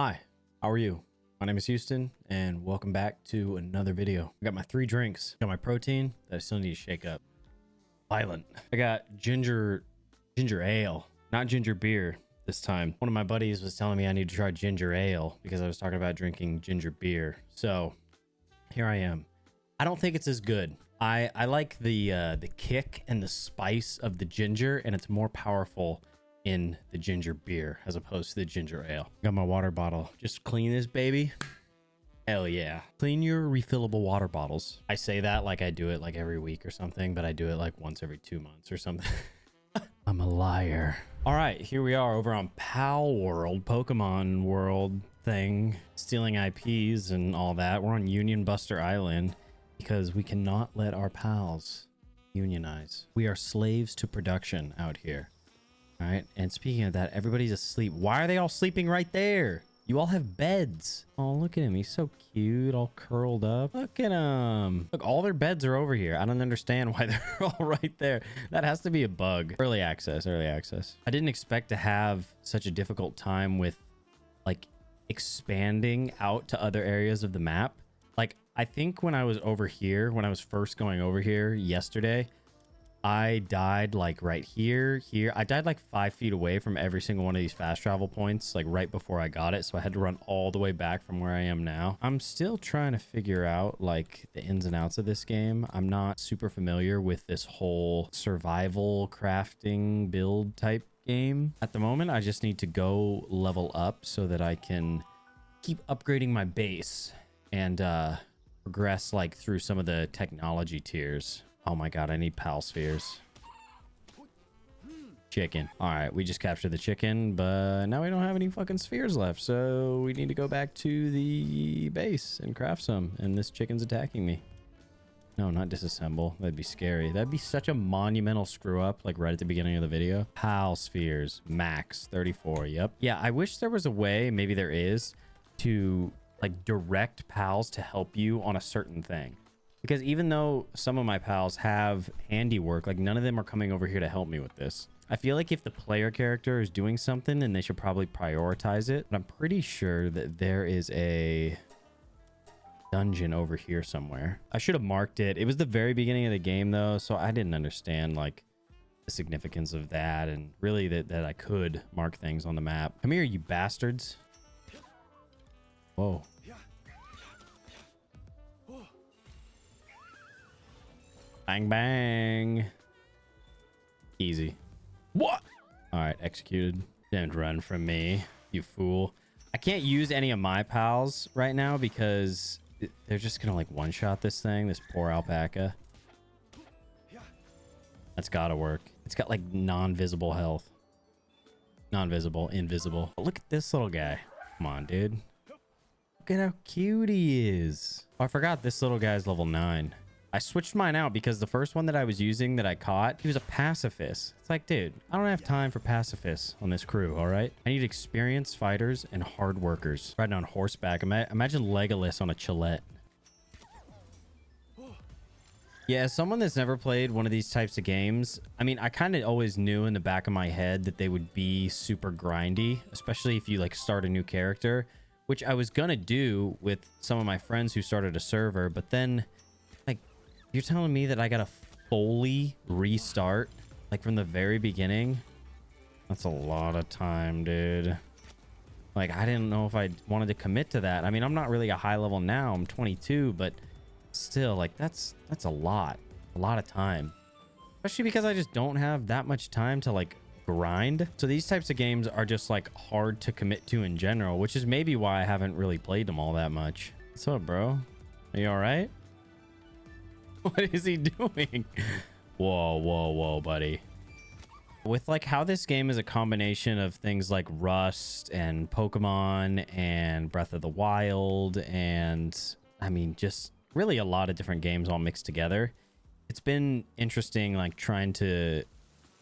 Hi, how are you? My name is Houston and welcome back to another video. I got my 3 drinks. Got my protein that I still need to shake up. Violent. I got ginger ale, not ginger beer this time. One of my buddies was telling me I need to try ginger ale because I was talking about drinking ginger beer. So here I am. I don't think it's as good. I like the kick and the spice of the ginger, and it's more powerful in the ginger beer as opposed to the ginger ale. Got my water bottle. Just clean this baby. Hell yeah. Clean your refillable water bottles. I say that like I do it like every week or something, but I do it like once every 2 months or something. I'm a liar. All right, here we are over on Palworld, Pokemon World thing, stealing IPs and all that. We're on Union Buster Island because we cannot let our pals unionize. We are slaves to production out here. All right, and speaking of that, everybody's asleep. Why are they all sleeping right there? You all have beds. Oh, look at him. He's so cute, all curled up. Look at him. Look, all their beds are over here. I don't understand why they're all right there. That has to be a bug. Early access, early access. I didn't expect to have such a difficult time with like expanding out to other areas of the map. Like, I think when I was over here, when I was first going over here yesterday, I died like right here. I died like 5 feet away from every single one of these fast travel points, like right before I got it. So I had to run all the way back from where I am now. I'm still trying to figure out like the ins and outs of this game. I'm not super familiar with this whole survival crafting build type game. At the moment, I just need to go level up so that I can keep upgrading my base and progress like through some of the technology tiers. Oh my god, I need pal spheres. Chicken. All right, we just captured the chicken, but now we don't have any fucking spheres left, so we need to go back to the base and craft some, and this chicken's attacking me. No, not disassemble. That'd be scary. That'd be such a monumental screw up, like right at the beginning of the video. Pal spheres, max 34. Yep. Yeah, I wish there was a way, maybe there is, to like direct pals to help you on a certain thing. Because even though some of my pals have handiwork, like none of them are coming over here to help me with this. I feel like if the player character is doing something, then they should probably prioritize it. But I'm pretty sure that there is a dungeon over here somewhere. I should have marked it. It was the very beginning of the game though, so I didn't understand like the significance of that, and really that I could mark things on the map. Come here, you bastards. Whoa. Bang, bang. Easy. What? All right, executed. Didn't run from me, you fool. I can't use any of my pals right now because they're just gonna like one-shot this thing, this poor alpaca. That's gotta work. It's got like non-visible health. Non-visible, invisible. But look at this little guy. Come on, dude. Look at how cute he is. Oh, I forgot this little guy's level 9. I switched mine out because the first one that I was using that I caught, he was a pacifist. It's like, dude, I don't have time for pacifists on this crew, all right? I need experienced fighters and hard workers. Riding on horseback. Imagine Legolas on a chillette. Yeah, as someone that's never played one of these types of games, I mean, I kind of always knew in the back of my head that they would be super grindy, especially if you like start a new character, which I was gonna do with some of my friends who started a server, but then you're telling me that I gotta fully restart like from the very beginning? That's a lot of time, dude. Like, I didn't know if I wanted to commit to that. I mean, I'm not really a high level now. I'm 22, but still, like, that's a lot of time, especially because I just don't have that much time to like grind. So these types of games are just like hard to commit to in general, which is maybe why I haven't really played them all that much. What's up, bro? Are you all right? What is he doing? Whoa, whoa, whoa, buddy. With like how this game is a combination of things like Rust and Pokemon and Breath of the Wild, and I mean, just really a lot of different games all mixed together. It's been interesting, like trying to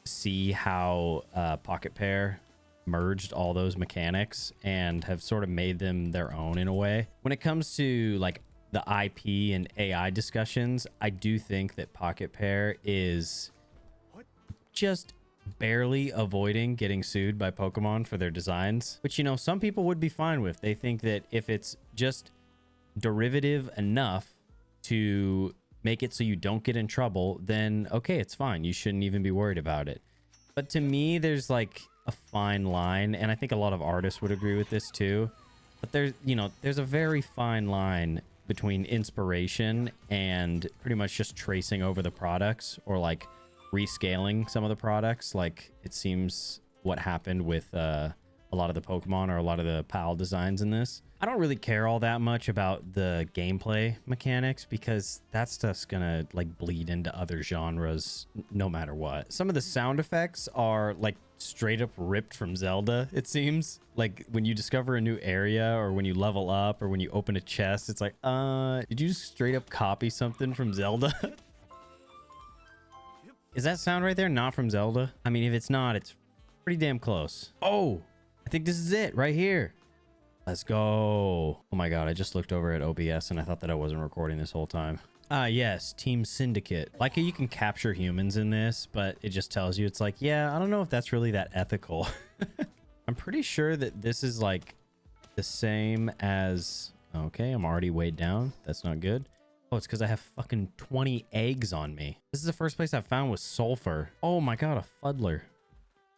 see how Pocket Pair merged all those mechanics and have sort of made them their own in a way. When it comes to like the IP and AI discussions, I do think that Pocket Pair is just barely avoiding getting sued by Pokemon for their designs, which, you know, some people would be fine with. They think that if it's just derivative enough to make it so you don't get in trouble, then okay, it's fine. You shouldn't even be worried about it. But to me, there's like a fine line, and I think a lot of artists would agree with this too. But there's, you know, there's a very fine line between inspiration and pretty much just tracing over the products, or like rescaling some of the products, like it seems what happened with a lot of the Pokemon or a lot of the PAL designs in this. I don't really care all that much about the gameplay mechanics, because that stuff's gonna like bleed into other genres no matter what. Some of the sound effects are like straight up ripped from Zelda, it seems. Like when you discover a new area, or when you level up, or when you open a chest, it's like, did you just straight up copy something from Zelda? Is that sound right there not from Zelda? I mean, if it's not, it's pretty damn close. Oh, I think this is it right here. Let's go. Oh my God, I just looked over at OBS and I thought that I wasn't recording this whole time. Yes, Team Syndicate. Like, you can capture humans in this, but it just tells you, it's like, yeah, I don't know if that's really that ethical. I'm pretty sure that this is like the same as, okay, I'm already weighed down. That's not good. Oh, it's because I have fucking 20 eggs on me. This is the first place I found with sulfur. Oh my God, a fuddler.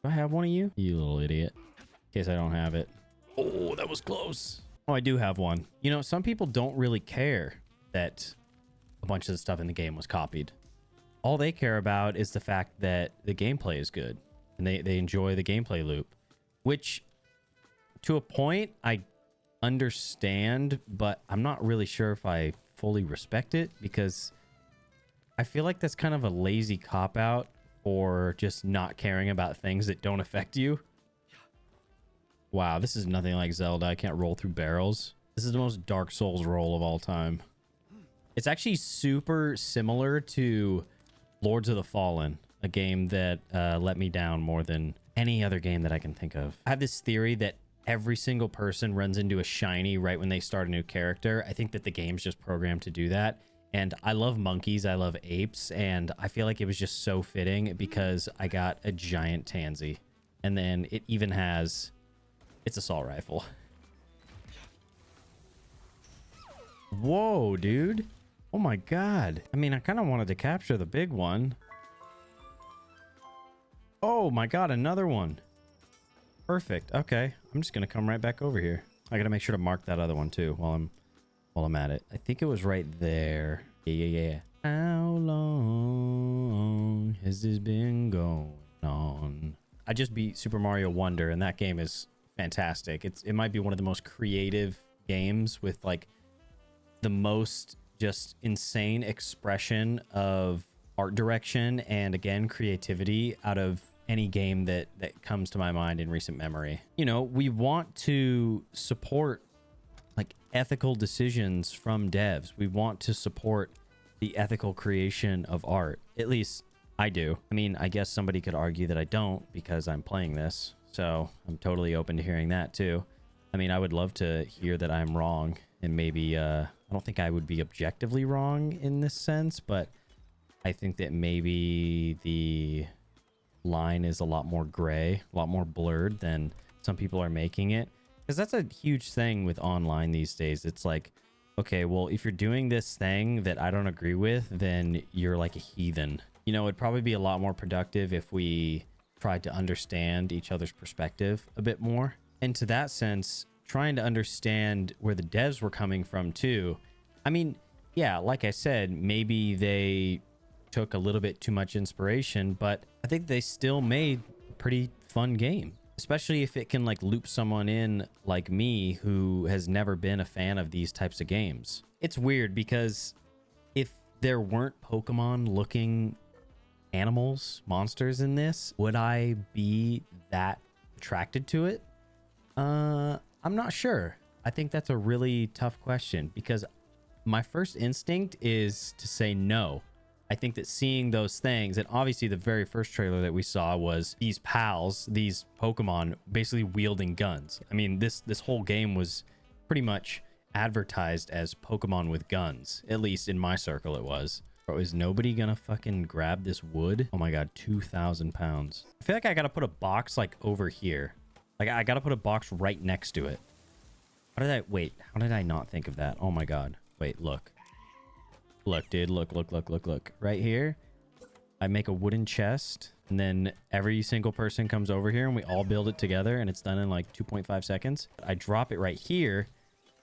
Do I have one of you? You little idiot. In case I don't have it. Oh, that was close. Oh, I do have one. You know, some people don't really care that a bunch of the stuff in the game was copied. All they care about is the fact that the gameplay is good, and they enjoy the gameplay loop, which to a point I understand, but I'm not really sure if I fully respect it, because I feel like that's kind of a lazy cop-out for just not caring about things that don't affect you. Wow, this is nothing like Zelda. I can't roll through barrels. This is the most Dark Souls roll of all time. It's actually super similar to Lords of the Fallen, a game that let me down more than any other game that I can think of. I have this theory that every single person runs into a shiny right when they start a new character. I think that the game's just programmed to do that. And I love monkeys, I love apes, and I feel like it was just so fitting because I got a giant tansy. And then it even has its assault rifle. Whoa, dude. Oh my God. I mean, I kind of wanted to capture the big one. Oh my God, another one. Perfect. Okay, I'm just gonna come right back over here. I gotta make sure to mark that other one too while I'm at it. I think it was right there. Yeah. How long has this been going on? I just beat Super Mario Wonder, and that game is fantastic. It might be one of the most creative games, with like the most just insane expression of art direction and, again, creativity out of any game that comes to my mind in recent memory. You know, we want to support like ethical decisions from devs. We want to support the ethical creation of art. At least I do. I mean, I guess somebody could argue that I don't because I'm playing this. So I'm totally open to hearing that too. I mean, I would love to hear that I'm wrong, and maybe I don't think I would be objectively wrong in this sense, but I think that maybe the line is a lot more gray, a lot more blurred than some people are making it. Because that's a huge thing with online these days. It's like, okay, well, if you're doing this thing that I don't agree with, then you're like a heathen. You know, it'd probably be a lot more productive if we tried to understand each other's perspective a bit more. And to that sense, trying to understand where the devs were coming from too. I mean, yeah, like I said, maybe they took a little bit too much inspiration, but I think they still made a pretty fun game, especially if it can like loop someone in like me who has never been a fan of these types of games. It's weird because if there weren't Pokemon looking animals, monsters in this, would I be that attracted to it? I'm not sure. I think that's a really tough question, because my first instinct is to say no. I think that seeing those things, and obviously the very first trailer that we saw was these pals, these Pokemon basically wielding guns. I mean, this whole game was pretty much advertised as Pokemon with guns, at least in my circle it was. Bro, is nobody gonna fucking grab this wood? Oh my God, 2,000 pounds. I feel like I gotta put a box like over here. Like I gotta put a box right next to it. Wait, how did I not think of that? Oh my God. Wait, look. Look, dude, look. Right here, I make a wooden chest, and then every single person comes over here and we all build it together, and it's done in like 2.5 seconds. I drop it right here,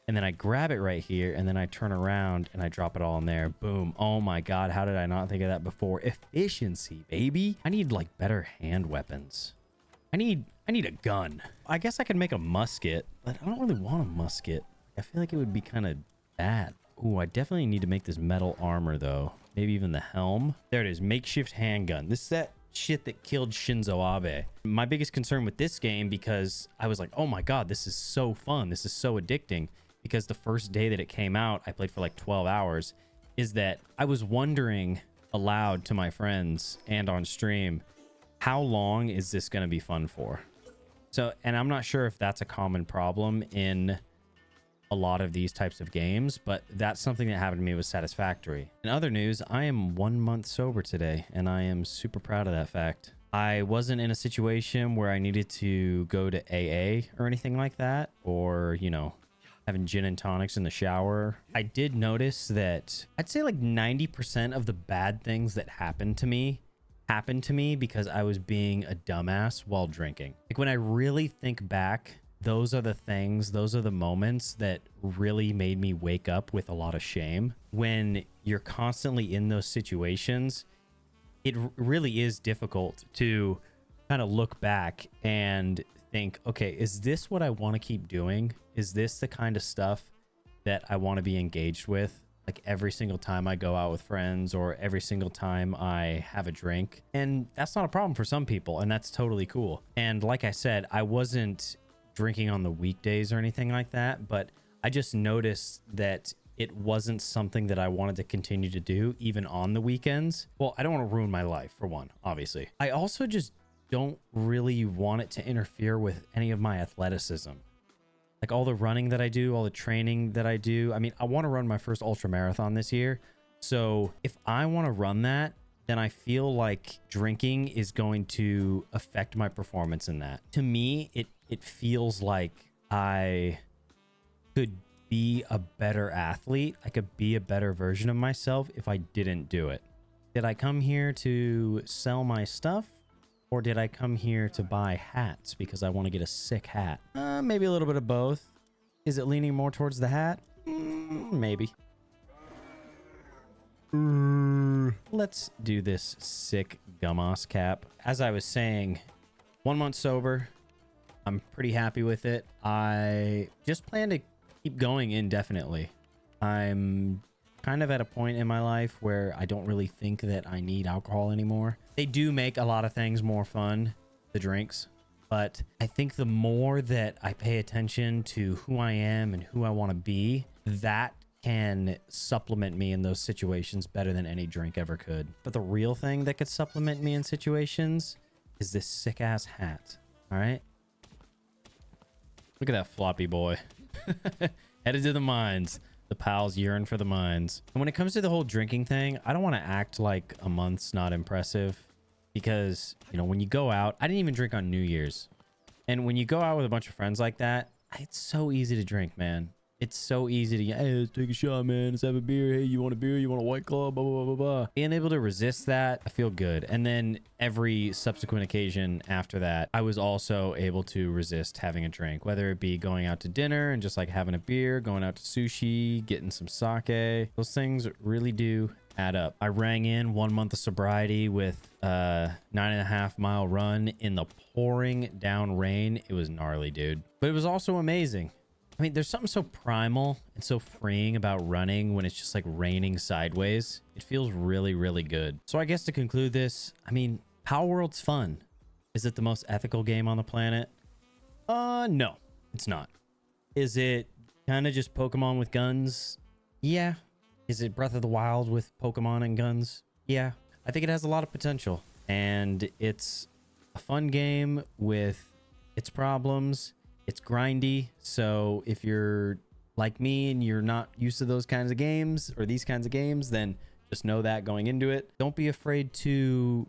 and then I grab it right here, and then I turn around and I drop it all in there. Boom. Oh my God, how did I not think of that before? Efficiency, baby. I need like better hand weapons. I need a gun. I guess I could make a musket, but I don't really want a musket. I feel like it would be kind of bad. Ooh, I definitely need to make this metal armor though. Maybe even the helm. There it is. Makeshift handgun. This is that shit that killed Shinzo Abe. My biggest concern with this game, because I was like, oh my God, this is so fun. This is so addicting. Because the first day that it came out, I played for like 12 hours, is that I was wondering aloud to my friends and on stream, how long is this going to be fun for? So, and I'm not sure if that's a common problem in a lot of these types of games, but that's something that happened to me with Satisfactory. In other news, I am 1 month sober today, and I am super proud of that fact. I wasn't in a situation where I needed to go to AA or anything like that, or, you know, having gin and tonics in the shower. I did notice that I'd say like 90% of the bad things that happened to me because I was being a dumbass while drinking. Like when I really think back, those are the moments that really made me wake up with a lot of shame. When you're constantly in those situations, it really is difficult to kind of look back and think, okay, is this what I want to keep doing? Is this the kind of stuff that I want to be engaged with? Like every single time I go out with friends or every single time I have a drink. And that's not a problem for some people, and that's totally cool. And like I said, I wasn't drinking on the weekdays or anything like that, but I just noticed that it wasn't something that I wanted to continue to do even on the weekends. Well, I don't want to ruin my life, for one, obviously. I also just don't really want it to interfere with any of my athleticism. Like all the running that I do, all the training that I do. I mean, I want to run my first ultra marathon this year. So if I want to run that, then I feel like drinking is going to affect my performance in that. To me, it feels like I could be a better athlete. I could be a better version of myself if I didn't do it. Did I come here to sell my stuff? Or did I come here to buy hats because I want to get a sick hat? Maybe a little bit of both. Is it leaning more towards the hat? Maybe. Let's do this sick gummoss cap. As I was saying, 1 month sober. I'm pretty happy with it. I just plan to keep going indefinitely. I'm kind of at a point in my life where I don't really think that I need alcohol anymore. They do make a lot of things more fun, the drinks, but I think the more that I pay attention to who I am and who I want to be, that can supplement me in those situations better than any drink ever could. But the real thing that could supplement me in situations is this sick ass hat. All right. Look at that floppy boy. Headed to the mines. The pals yearn for the mines. And when it comes to the whole drinking thing, I don't want to act like a month's not impressive because, you know, when you go out, I didn't even drink on New Year's. And when you go out with a bunch of friends like that, it's so easy to drink, man. It's so easy to get, hey, let's take a shot, man. Let's have a beer. Hey, you want a beer? You want a White Claw? Blah, blah, blah, blah, blah. Being able to resist that, I feel good. And then every subsequent occasion after that, I was also able to resist having a drink, whether it be going out to dinner and just like having a beer, going out to sushi, getting some sake. Those things really do add up. I rang in 1 month of sobriety with a 9.5 mile run in the pouring down rain. It was gnarly, dude. But it was also amazing. I mean, there's something so primal and so freeing about running when it's just like raining sideways. It feels really, really good. So I guess to conclude this, I mean, Palworld's fun. Is it the most ethical game on the planet? No, it's not. Is it kind of just Pokemon with guns? Yeah. Is it Breath of the Wild with Pokemon and guns? Yeah. I think it has a lot of potential, and it's a fun game with its problems. It's grindy, so if you're like me and you're not used to those kinds of games or these kinds of games, then Just know that going into it. Don't be afraid to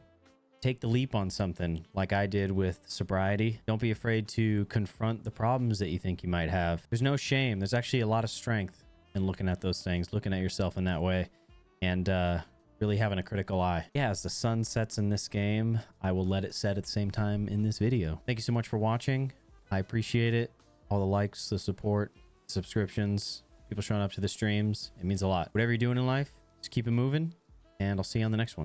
take the leap on something like I did with sobriety. Don't be afraid to confront the problems that you think you might have. There's no shame. There's actually a lot of strength in looking at those things, looking at yourself in that way, and really having a critical eye. Yeah, as the sun sets in this game, I will let it set at the same time in this video. Thank you so much for watching. I appreciate it. All the likes, the support, subscriptions, people showing up to the streams. It means a lot. Whatever you're doing in life, just keep it moving, and I'll see you on the next one.